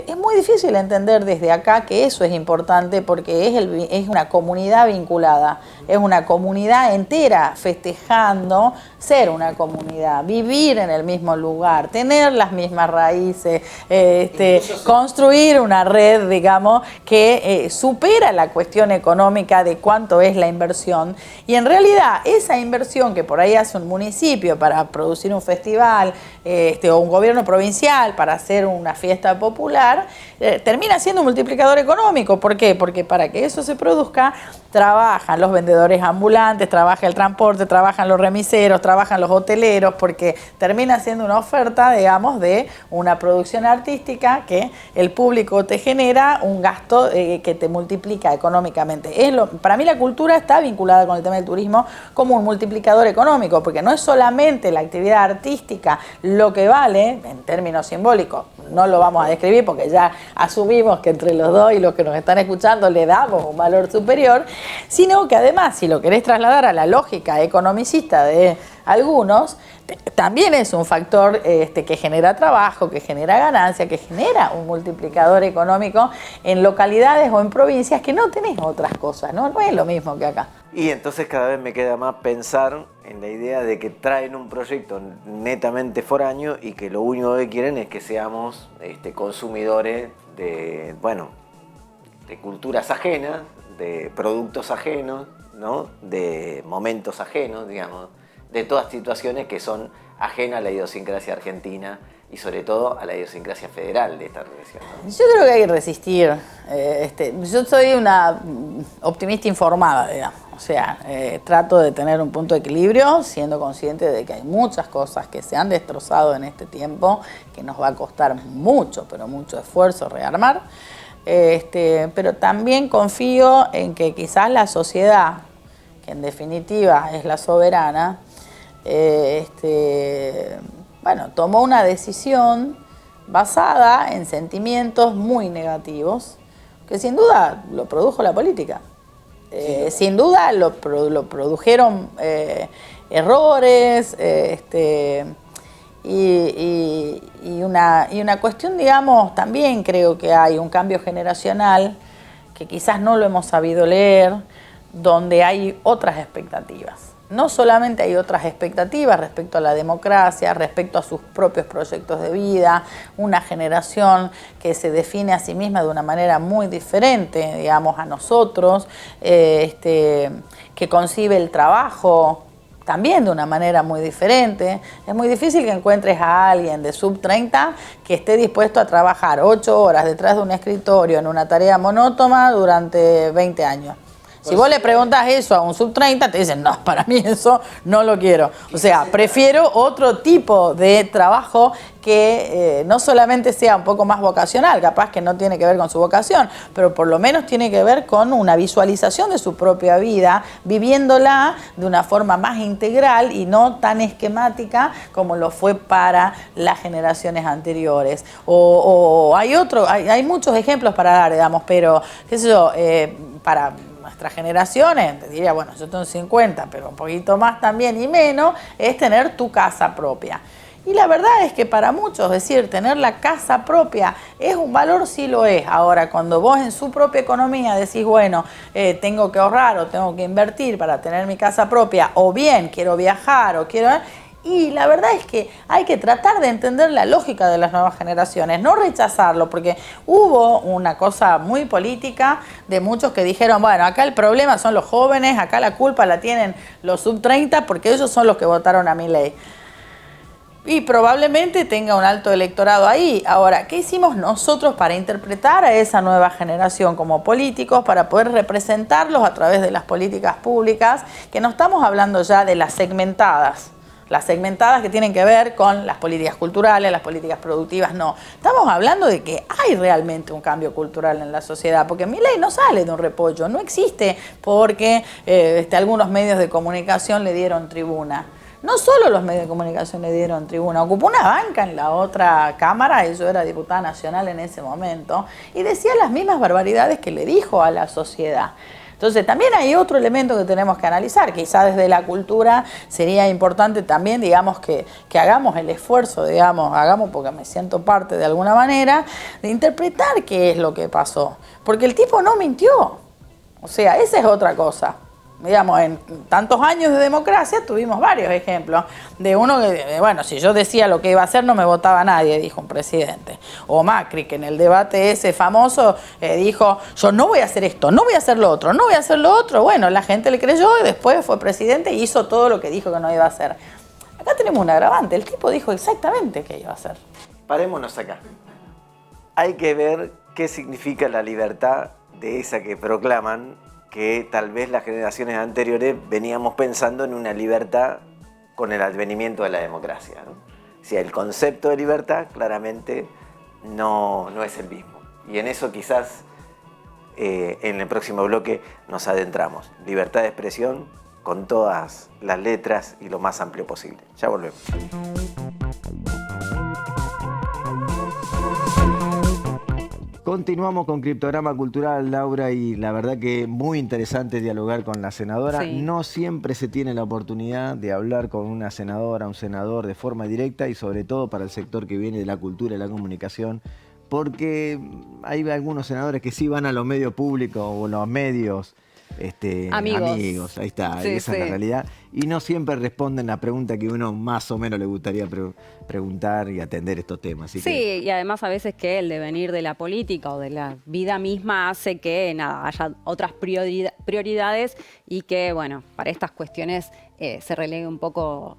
es muy difícil entender desde acá que eso es importante porque es una comunidad vinculada, es una comunidad entera festejando ser una comunidad, vivir en el mismo lugar, tener las mismas raíces, construir una red, digamos, que supera la cuestión económica de cuánto es la inversión. Y en realidad esa inversión que por ahí hace un municipio para producir un festival o un gobierno provincial, para hacer una fiesta popular, termina siendo un multiplicador económico. ¿Por qué? Porque para que eso se produzca, trabajan los vendedores ambulantes, trabaja el transporte, trabajan los remiseros, trabajan los hoteleros, porque termina siendo una oferta, digamos, de una producción artística que el público te genera un gasto que te multiplica económicamente. Para mí la cultura está vinculada con el tema del turismo como un multiplicador económico, porque no es solamente la actividad artística lo que vale en términos simbólicos, no lo vamos a describir porque ya asumimos que entre los dos y los que nos están escuchando le damos un valor superior, sino que además, si lo querés trasladar a la lógica economicista de algunos, también es un factor que genera trabajo, que genera ganancia, que genera un multiplicador económico en localidades o en provincias que no tenés otras cosas, ¿no? No es lo mismo que acá. Y entonces cada vez me queda más pensar en la idea de que traen un proyecto netamente foráneo y que lo único que quieren es que seamos consumidores de culturas ajenas, de productos ajenos, ¿no? De momentos ajenos, digamos, de todas situaciones que son ajenas a la idiosincrasia argentina y sobre todo a la idiosincrasia federal de esta región, ¿no? Yo creo que hay que resistir. Yo soy una optimista informada, digamos. O sea, trato de tener un punto de equilibrio, siendo consciente de que hay muchas cosas que se han destrozado en este tiempo, que nos va a costar mucho, pero mucho esfuerzo rearmar. Pero también confío en que quizás la sociedad, que en definitiva es la soberana, tomó una decisión basada en sentimientos muy negativos, que sin duda lo produjo la política. Sin duda lo produjeron errores y una cuestión, digamos, también creo que hay un cambio generacional que quizás no lo hemos sabido leer, donde hay otras expectativas. No solamente hay otras expectativas respecto a la democracia, respecto a sus propios proyectos de vida, una generación que se define a sí misma de una manera muy diferente, digamos, a nosotros, que concibe el trabajo también de una manera muy diferente. Es muy difícil que encuentres a alguien de sub 30 que esté dispuesto a trabajar 8 horas detrás de un escritorio en una tarea monótona durante 20 años. Si vos le preguntas eso a un sub 30, te dicen, no, para mí eso no lo quiero. O sea, prefiero otro tipo de trabajo que no solamente sea un poco más vocacional, capaz que no tiene que ver con su vocación, pero por lo menos tiene que ver con una visualización de su propia vida, viviéndola de una forma más integral y no tan esquemática como lo fue para las generaciones anteriores. Hay muchos ejemplos para dar, digamos, pero, qué sé yo, para nuestras generaciones, te diría, bueno, yo tengo 50, pero un poquito más también y menos, es tener tu casa propia. Y la verdad es que para muchos, es decir, tener la casa propia es un valor, sí lo es. Ahora, cuando vos en su propia economía decís, bueno, tengo que ahorrar o tengo que invertir para tener mi casa propia, o bien quiero viajar o quiero... Y la verdad es que hay que tratar de entender la lógica de las nuevas generaciones, no rechazarlo, porque hubo una cosa muy política de muchos que dijeron, bueno, acá el problema son los jóvenes, acá la culpa la tienen los sub 30 porque ellos son los que votaron a Milei. Y probablemente tenga un alto electorado ahí. Ahora, ¿qué hicimos nosotros para interpretar a esa nueva generación como políticos, para poder representarlos a través de las políticas públicas? Que no estamos hablando ya de las segmentadas. las segmentadas que tienen que ver con las políticas culturales, las políticas productivas, no. Estamos hablando de que hay realmente un cambio cultural en la sociedad, porque Milei no sale de un repollo, no existe porque algunos medios de comunicación le dieron tribuna. No solo los medios de comunicación le dieron tribuna, ocupó una banca en la otra cámara, y yo era diputada nacional en ese momento, y decía las mismas barbaridades que le dijo a la sociedad. Entonces también hay otro elemento que tenemos que analizar, quizá desde la cultura sería importante también, digamos, que hagamos el esfuerzo, digamos, hagamos porque me siento parte de alguna manera, de interpretar qué es lo que pasó, porque el tipo no mintió, o sea, esa es otra cosa. Digamos, en tantos años de democracia tuvimos varios ejemplos de uno que, bueno, si yo decía lo que iba a hacer no me votaba nadie, dijo un presidente. O Macri, que en el debate ese famoso dijo, yo no voy a hacer esto, no voy a hacer lo otro, no voy a hacer lo otro. Bueno, la gente le creyó y después fue presidente y hizo todo lo que dijo que no iba a hacer. Acá tenemos un agravante, el tipo dijo exactamente qué iba a hacer. Parémonos acá. Hay que ver qué significa la libertad de esa que proclaman, que tal vez las generaciones anteriores veníamos pensando en una libertad con el advenimiento de la democracia, ¿no? O sea, el concepto de libertad claramente no es el mismo. Y en eso quizás en el próximo bloque nos adentramos. Libertad de expresión con todas las letras y lo más amplio posible. Ya volvemos. Continuamos con Criptograma Cultural, Laura, y la verdad que muy interesante dialogar con la senadora. Sí. No siempre se tiene la oportunidad de hablar con una senadora, un senador de forma directa, y sobre todo para el sector que viene de la cultura y la comunicación, porque hay algunos senadores que sí van a los medios públicos o los medios amigos, ahí está, Sí, esa es la sí. realidad, y no siempre responden la pregunta que uno más o menos le gustaría preguntar y atender estos temas. Así Sí, que, y además a veces que el devenir de la política o de la vida misma hace que nada, haya otras prioridades y que, bueno, para estas cuestiones se relegue un poco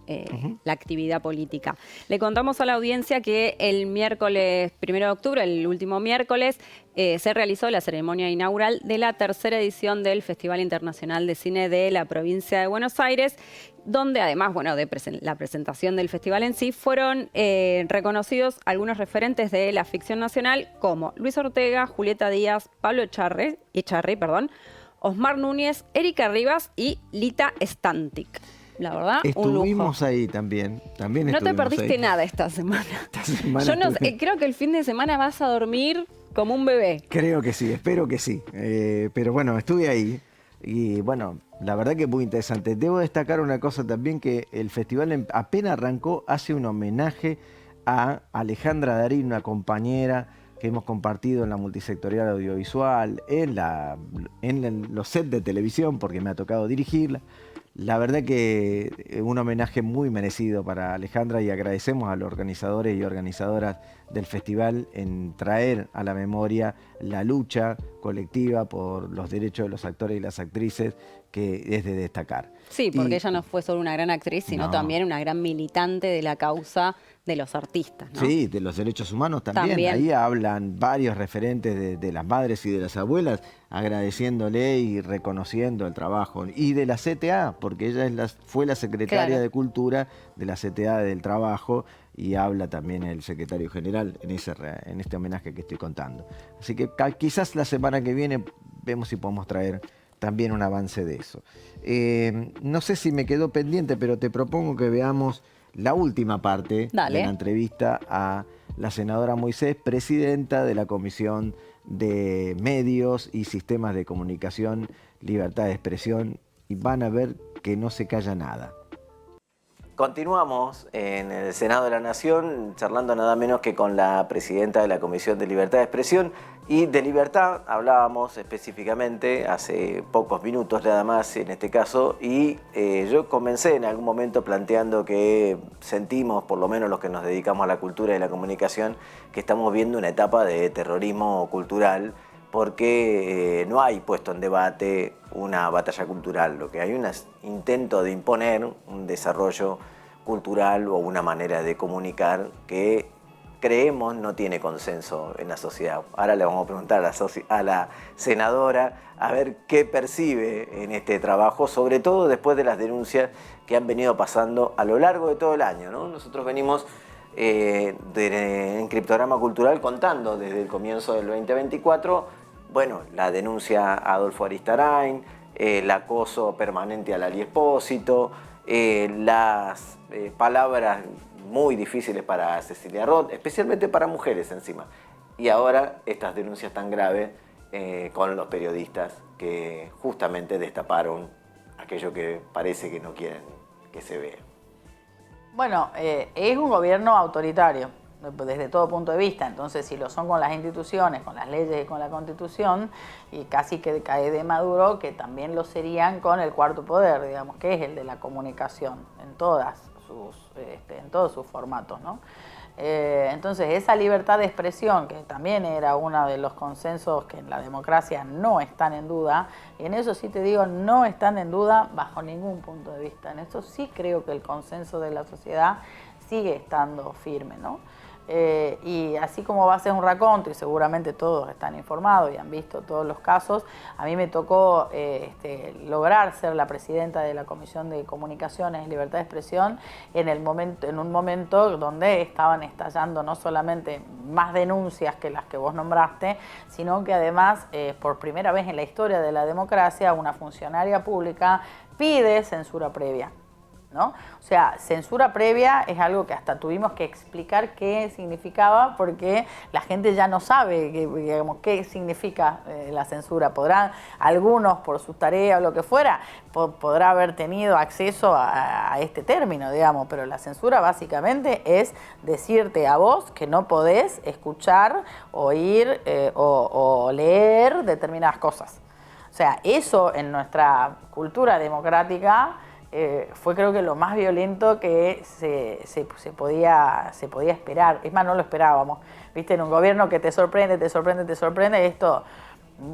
la actividad política. Le contamos a la audiencia que el miércoles 1 de octubre, el último miércoles, se realizó la ceremonia inaugural de la tercera edición del Festival Internacional de Cine de la provincia de Buenos Aires, donde además, bueno, de la presentación del festival en sí, fueron reconocidos algunos referentes de la ficción nacional como Luis Ortega, Julieta Díaz, Pablo Echarri, Osmar Núñez, Erika Rivas y Lita Stantic. La verdad, un lujo. estuvimos ahí también. No te estuvimos perdiste ahí. nada esta semana. Esta semana Yo no sé, estuve- creo que el fin de semana vas a dormir como un bebé. Creo que sí, espero que sí. Pero bueno, estuve ahí y bueno, la verdad que muy interesante. Debo destacar una cosa también, que el festival apenas arrancó, hace un homenaje a Alejandra Darín, una compañera que hemos compartido en la multisectorial audiovisual, en los sets de televisión, porque me ha tocado dirigirla. La verdad que un homenaje muy merecido para Alejandra, y agradecemos a los organizadores y organizadoras del festival en traer a la memoria la lucha colectiva por los derechos de los actores y las actrices, que es de destacar. Sí, porque Y- ella no fue solo una gran actriz, sino No. también una gran militante de la causa de los artistas, ¿no? Sí, de los derechos humanos también. También. Ahí hablan varios referentes de las madres y de las abuelas, agradeciéndole y reconociendo el trabajo. Y de la CTA, porque ella fue la secretaria Claro. de Cultura de la CTA del Trabajo, y habla también el secretario general en este homenaje que estoy contando. Así que quizás la semana que viene vemos si podemos traer también un avance de eso. No sé si me quedó pendiente, pero te propongo que veamos la última parte Dale. de la entrevista a la senadora Moisés, presidenta de la Comisión de Medios y Sistemas de Comunicación, Libertad de Expresión, y van a ver que no se calla nada. Continuamos en el Senado de la Nación charlando nada menos que con la presidenta de la Comisión de Libertad de Expresión, y de libertad hablábamos específicamente hace pocos minutos nada más en este caso, y yo comencé en algún momento planteando que sentimos, por lo menos los que nos dedicamos a la cultura y la comunicación, que estamos viendo una etapa de terrorismo cultural, porque no hay puesto en debate una batalla cultural, lo que hay un intento de imponer un desarrollo cultural o una manera de comunicar que creemos no tiene consenso en la sociedad. Ahora le vamos a preguntar a la senadora a ver qué percibe en este trabajo, sobre todo después de las denuncias que han venido pasando a lo largo de todo el año, ¿no? Nosotros venimos en Criptograma Cultural contando desde el comienzo del 2024, bueno, la denuncia a Adolfo Aristarain, el acoso permanente a Lali Espósito, las palabras muy difíciles para Cecilia Roth, especialmente para mujeres encima. Y ahora estas denuncias tan graves con los periodistas que justamente destaparon aquello que parece que no quieren que se vea. Bueno, es un gobierno autoritario desde todo punto de vista, entonces si lo son con las instituciones, con las leyes y con la Constitución, y casi que cae de Maduro, que también lo serían con el cuarto poder, digamos, que es el de la comunicación en todos sus formatos, ¿no? Entonces esa libertad de expresión, que también era uno de los consensos que en la democracia no están en duda, y en eso sí te digo, no están en duda bajo ningún punto de vista. En eso sí creo que el consenso de la sociedad sigue estando firme, ¿no? Y así como va a ser un raconto, y seguramente todos están informados y han visto todos los casos, a mí me tocó lograr ser la presidenta de la Comisión de Comunicaciones y Libertad de Expresión en un momento donde estaban estallando no solamente más denuncias que las que vos nombraste, sino que además, por primera vez en la historia de la democracia, una funcionaria pública pide censura previa, ¿no? O sea, censura previa es algo que hasta tuvimos que explicar qué significaba, porque la gente ya no sabe qué significa la censura. Podrán, algunos por su tarea o lo que fuera, podrá haber tenido acceso a este término, digamos, pero la censura básicamente es decirte a vos que no podés escuchar, oír o leer determinadas cosas. O sea, eso en nuestra cultura democrática fue, creo que, lo más violento que se podía esperar. Es más, no lo esperábamos. Viste, en un gobierno que te sorprende, esto,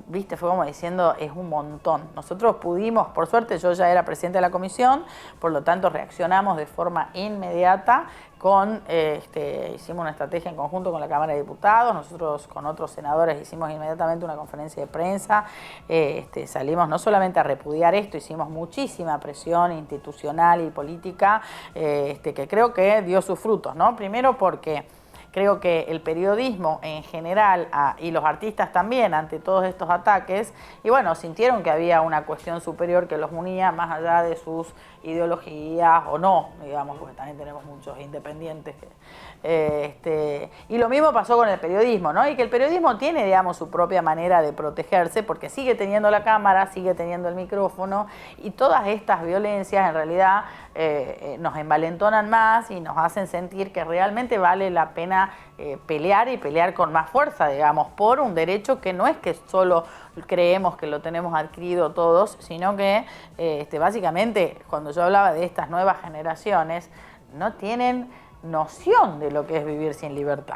viste, fue como diciendo, es un montón. Nosotros pudimos, por suerte, yo ya era presidente de la comisión, por lo tanto reaccionamos de forma inmediata hicimos una estrategia en conjunto con la Cámara de Diputados, nosotros con otros senadores hicimos inmediatamente una conferencia de prensa, salimos no solamente a repudiar esto, hicimos muchísima presión institucional y política, que creo que dio sus frutos, ¿no? Primero porque creo que el periodismo en general y los artistas también, ante todos estos ataques, y bueno, sintieron que había una cuestión superior que los unía más allá de sus ideologías o no, digamos, porque también tenemos muchos independientes. Y lo mismo pasó con el periodismo, ¿no? Y que el periodismo tiene, digamos, su propia manera de protegerse, porque sigue teniendo la cámara, sigue teniendo el micrófono, y todas estas violencias en realidad nos envalentonan más y nos hacen sentir que realmente vale la pena pelear y pelear con más fuerza, digamos, por un derecho que no es que solo creemos que lo tenemos adquirido todos, sino que básicamente cuando yo hablaba de estas nuevas generaciones, no tienen noción de lo que es vivir sin libertad.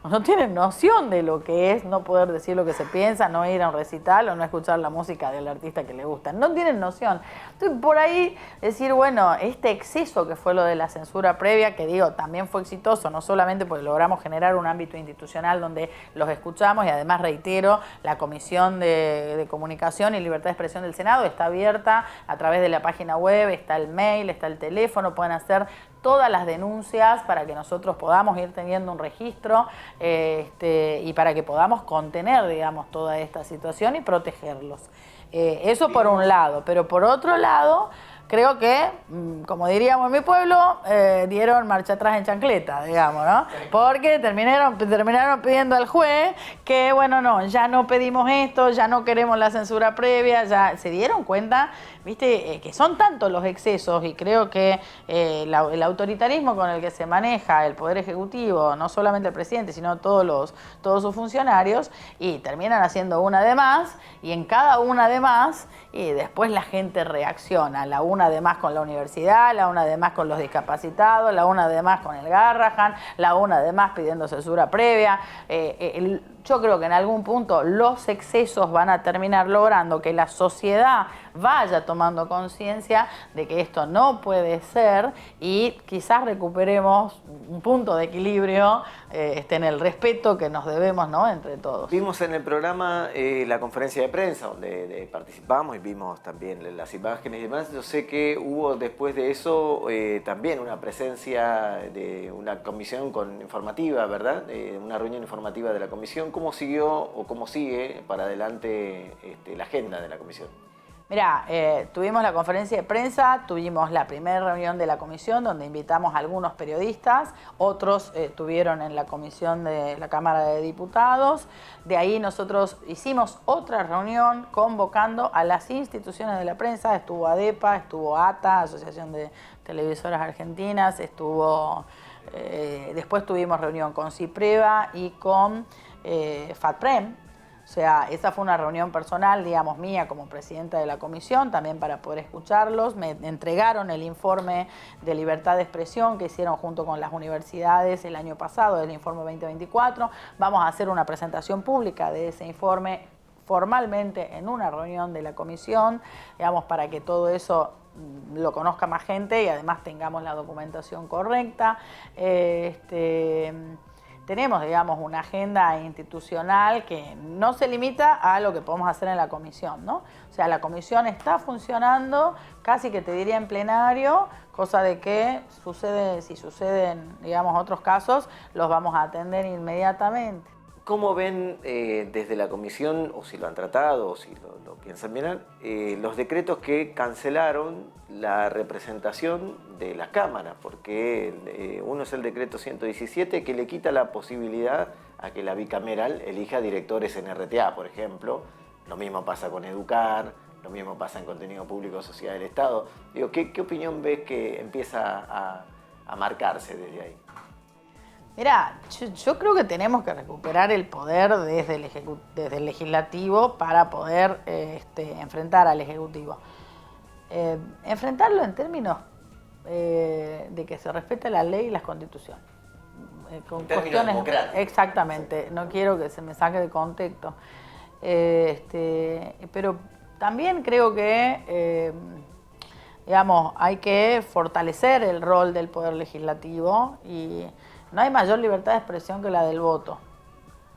No tienen noción de lo que es no poder decir lo que se piensa, no ir a un recital o no escuchar la música del artista que le gusta. No tienen noción. Entonces, por ahí decir, bueno, este exceso que fue lo de la censura previa, que digo, también fue exitoso, no solamente porque logramos generar un ámbito institucional donde los escuchamos, y además, reitero, la Comisión de Comunicación y Libertad de Expresión del Senado está abierta a través de la página web, está el mail, está el teléfono, pueden hacer todas las denuncias para que nosotros podamos ir teniendo un registro y para que podamos contener, digamos, toda esta situación y protegerlos. Eso por un lado, pero por otro lado, creo que, como diríamos en mi pueblo, dieron marcha atrás en chancleta, digamos, ¿no? Porque terminaron pidiendo al juez que, bueno, no, ya no pedimos esto, ya no queremos la censura previa, ya se dieron cuenta, viste, que son tantos los excesos, y creo que el autoritarismo con el que se maneja el Poder Ejecutivo, no solamente el presidente, sino todos sus funcionarios, y terminan haciendo una de más, y en cada una de más, y después la gente reacciona, la una de más con la universidad, la una de más con los discapacitados, la una de más con el Garrahan, la una de más pidiendo censura previa. yo creo que en algún punto los excesos van a terminar logrando que la sociedad vaya tomando conciencia de que esto no puede ser y quizás recuperemos un punto de equilibrio en el respeto que nos debemos, ¿no?, entre todos. Vimos en el programa la conferencia de prensa donde participamos y vimos también las imágenes y demás. Yo sé que hubo después de eso también una presencia de una comisión informativa, ¿verdad? Una reunión informativa de la comisión. ¿Cómo siguió o cómo sigue para adelante la agenda de la comisión? Mirá, tuvimos la conferencia de prensa, tuvimos la primera reunión de la comisión donde invitamos a algunos periodistas, otros estuvieron en la comisión de la Cámara de Diputados. De ahí nosotros hicimos otra reunión convocando a las instituciones de la prensa, estuvo ADEPA, estuvo ATA, Asociación de Televisoras Argentinas, después tuvimos reunión con CIPREVA y con FATPREM. O sea, esa fue una reunión personal, digamos, mía como presidenta de la comisión, también para poder escucharlos. Me entregaron el informe de libertad de expresión que hicieron junto con las universidades el año pasado, el informe 2024. Vamos a hacer una presentación pública de ese informe formalmente en una reunión de la comisión, digamos, para que todo eso lo conozca más gente y además tengamos la documentación correcta. Tenemos, digamos, una agenda institucional que no se limita a lo que podemos hacer en la comisión, ¿no? O sea, la comisión está funcionando, casi que te diría en plenario, cosa de que si suceden, digamos, otros casos, los vamos a atender inmediatamente. ¿Cómo ven desde la comisión, o si lo han tratado, o si lo piensan mirar, los decretos que cancelaron la representación de las cámaras? Porque uno es el decreto 117 que le quita la posibilidad a que la bicameral elija directores en RTA, por ejemplo. Lo mismo pasa con Educar, lo mismo pasa en Contenido Público, Sociedad del Estado. Digo, ¿qué opinión ves que empieza a marcarse desde ahí? Mirá, yo creo que tenemos que recuperar el poder desde el legislativo para poder enfrentar al ejecutivo. Enfrentarlo en términos de que se respete la ley y las constituciones. Con cuestiones democráticos. Exactamente, no quiero que se me saque de contexto. Pero también creo que digamos, hay que fortalecer el rol del poder legislativo y no hay mayor libertad de expresión que la del voto.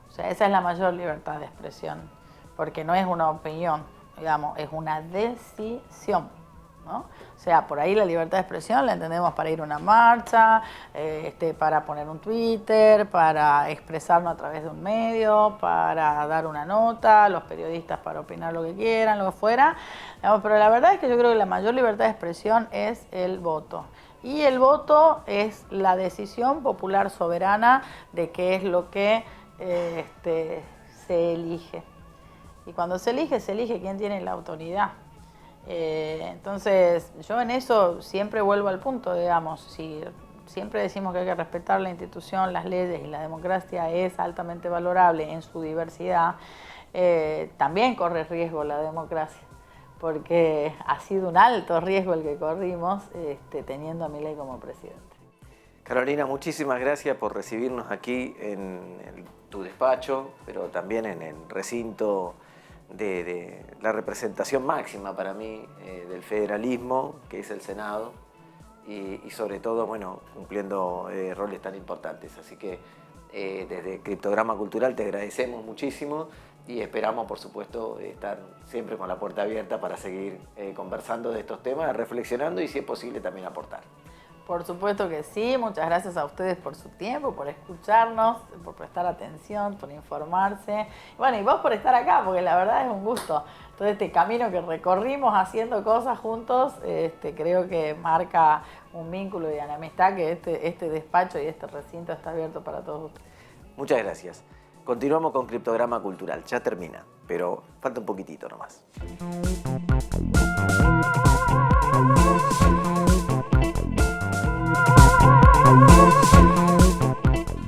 O sea, esa es la mayor libertad de expresión, porque no es una opinión, digamos, es una decisión, ¿no? O sea, por ahí la libertad de expresión la entendemos para ir a una marcha, para poner un Twitter, para expresarnos a través de un medio, para dar una nota, los periodistas para opinar lo que quieran, lo que fuera. Digamos, pero la verdad es que yo creo que la mayor libertad de expresión es el voto. Y el voto es la decisión popular soberana de qué es lo que se elige. Y cuando se elige quién tiene la autoridad. Entonces, yo en eso siempre vuelvo al punto, digamos, si siempre decimos que hay que respetar la institución, las leyes y la democracia es altamente valorable en su diversidad, también corre riesgo la democracia, porque ha sido un alto riesgo el que corrimos teniendo a Milei como presidente. Carolina, muchísimas gracias por recibirnos aquí en tu despacho, pero también en el recinto de la representación máxima para mí del federalismo, que es el Senado, y sobre todo, bueno, cumpliendo roles tan importantes. Así que desde Criptograma Cultural te agradecemos muchísimo y esperamos, por supuesto, estar siempre con la puerta abierta para seguir conversando de estos temas, reflexionando y, si es posible, también aportar. Por supuesto que sí, muchas gracias a ustedes por su tiempo, por escucharnos, por prestar atención, por informarse. Bueno, y vos por estar acá, porque la verdad es un gusto. Todo este camino que recorrimos haciendo cosas juntos, creo que marca un vínculo y una amistad que este despacho y este recinto está abierto para todos ustedes. Muchas gracias. Continuamos con Criptograma Cultural. Ya termina, pero falta un poquitito nomás.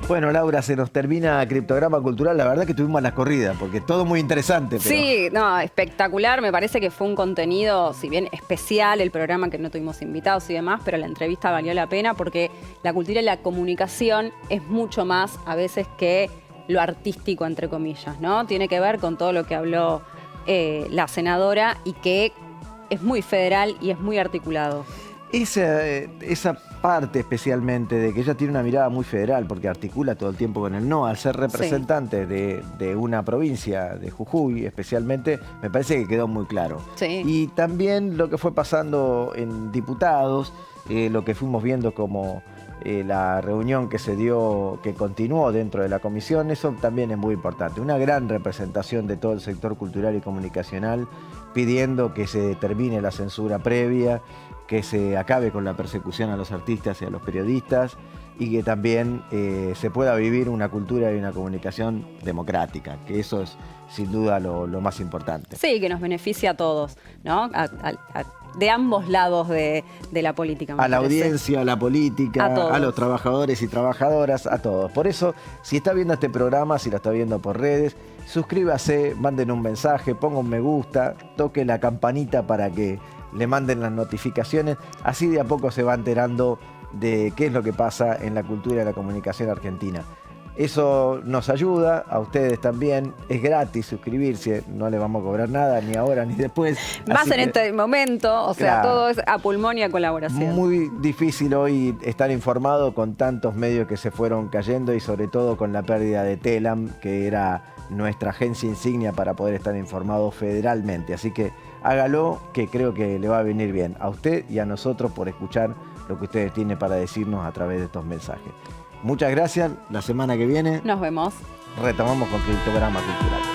Bueno, Laura, se nos termina Criptograma Cultural. La verdad que tuvimos la corrida, porque todo muy interesante. Pero... Sí, no, espectacular. Me parece que fue un contenido, si bien especial, el programa que no tuvimos invitados y demás, pero la entrevista valió la pena porque la cultura y la comunicación es mucho más a veces que lo artístico, entre comillas, ¿no? Tiene que ver con todo lo que habló la senadora y que es muy federal y es muy articulado. Esa parte especialmente de que ella tiene una mirada muy federal, porque articula todo el tiempo con el no, al ser representante de una provincia, de Jujuy especialmente, me parece que quedó muy claro. Sí. Y también lo que fue pasando en diputados, lo que fuimos viendo como la reunión que se dio, que continuó dentro de la comisión, eso también es muy importante. Una gran representación de todo el sector cultural y comunicacional pidiendo que se termine la censura previa, que se acabe con la persecución a los artistas y a los periodistas y que también se pueda vivir una cultura y una comunicación democrática, que eso es sin duda lo más importante. Sí, que nos beneficia a todos, ¿no? De ambos lados de la política. A la audiencia, a la política, a los trabajadores y trabajadoras, a todos. Por eso, si está viendo este programa, si lo está viendo por redes, suscríbase, manden un mensaje, ponga un me gusta, toque la campanita para que le manden las notificaciones. Así de a poco se va enterando de qué es lo que pasa en la cultura y la comunicación argentina. Eso nos ayuda, a ustedes también. Es gratis suscribirse, no le vamos a cobrar nada, ni ahora ni después. Más en este momento, o sea, claro, todo es a pulmón y a colaboración. Muy difícil hoy estar informado con tantos medios que se fueron cayendo y sobre todo con la pérdida de Telam, que era nuestra agencia insignia para poder estar informado federalmente. Así que hágalo, que creo que le va a venir bien a usted y a nosotros por escuchar lo que ustedes tienen para decirnos a través de estos mensajes. Muchas gracias. La semana que viene Nos vemos. retomamos con Criptograma Cultural.